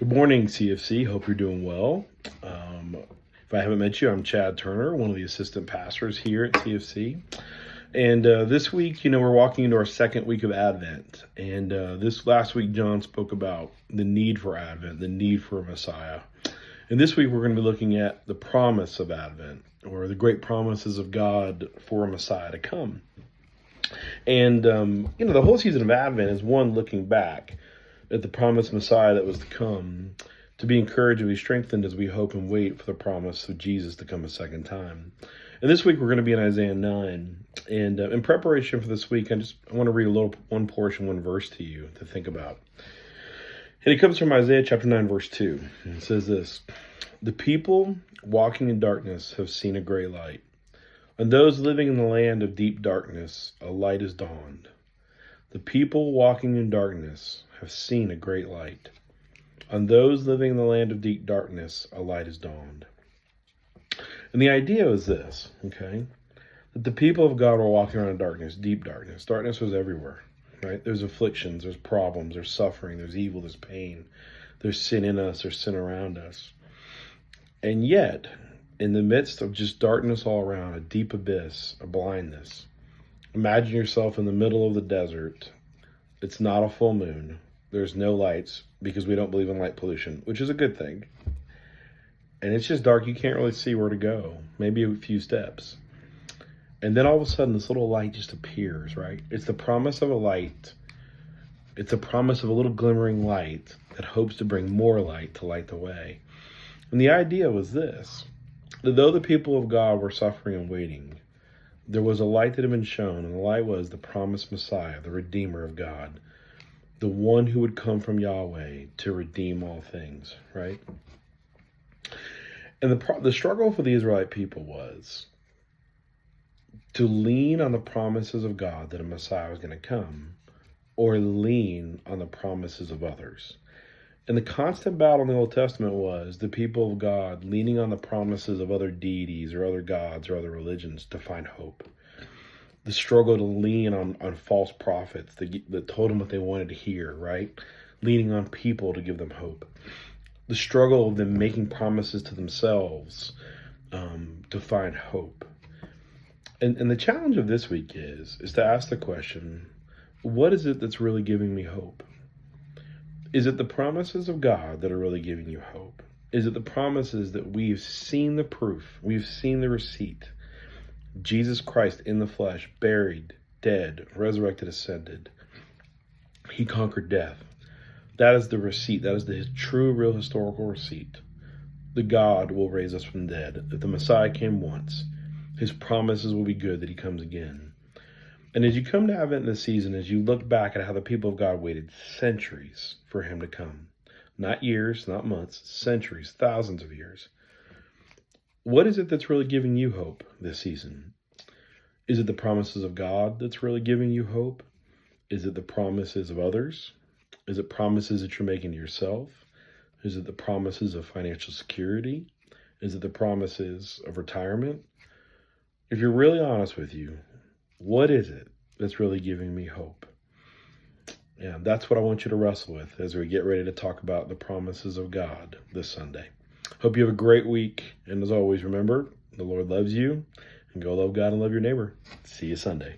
Good morning, CFC. Hope you're doing well. If I haven't met you, I'm Chad Turner, one of the assistant pastors here at CFC. And this week, we're walking into our second week of Advent. And this last week, John spoke about the need for Advent, the need for a Messiah. And this week, we're going to be looking at the promise of Advent, or the great promises of God for a Messiah to come. And, the whole season of Advent is one looking back at the promised Messiah that was to come, to be encouraged and be strengthened as we hope and wait for the promise of Jesus to come a second time. And this week we're going to be in Isaiah 9. And in preparation for this week, I want to read one portion, one verse to you to think about. And it comes from Isaiah chapter 9, verse 2. And it says this: "The people walking in darkness have seen a great light. On those living in the land of deep darkness, a light has dawned. The people walking in darkness have seen a great light. On those living in the land of deep darkness, a light has dawned." And the idea is this, okay? That the people of God were walking around in darkness, deep darkness. Darkness was everywhere, right? There's afflictions, there's problems, there's suffering, there's evil, there's pain. There's sin in us, there's sin around us. And yet, in the midst of just darkness all around, a deep abyss, a blindness, imagine yourself in the middle of the desert. It's not a full moon. There's no lights because we don't believe in light pollution, which is a good thing. And it's just dark. You can't really see where to go. Maybe a few steps. And then all of a sudden, this little light just appears, right? It's the promise of a light. It's a promise of a little glimmering light that hopes to bring more light to light the way. And the idea was this: that though the people of God were suffering and waiting, there was a light that had been shown, and the light was the promised Messiah, the Redeemer of God, the one who would come from Yahweh to redeem all things, right? And the struggle for the Israelite people was to lean on the promises of God that a Messiah was going to come, or lean on the promises of others. And the constant battle in the Old Testament was the people of God leaning on the promises of other deities or other gods or other religions to find hope. The struggle to lean on false prophets that told them what they wanted to hear, right? Leaning on people to give them hope. The struggle of them making promises to themselves to find hope. And the challenge of this week is to ask the question, what is it that's really giving me hope? Is it the promises of God that are really giving you hope? Is it the promises that we've seen the proof, we've seen the receipt? Jesus Christ in the flesh, buried, dead, resurrected, ascended. He conquered death. That is the receipt. That is the true, real historical receipt. The God will raise us from the dead. If the Messiah came once, his promises will be good that he comes again. And as you come to Advent this season, as you look back at how the people of God waited centuries for him to come, not years, not months, centuries, thousands of years, what is it that's really giving you hope this season? Is it the promises of God that's really giving you hope? Is it the promises of others? Is it promises that you're making to yourself? Is it the promises of financial security? Is it the promises of retirement? If you're really honest with you, what is it that's really giving me hope? Yeah, that's what I want you to wrestle with as we get ready to talk about the promises of God this Sunday. Hope you have a great week. And as always, remember, the Lord loves you. And go love God and love your neighbor. See you Sunday.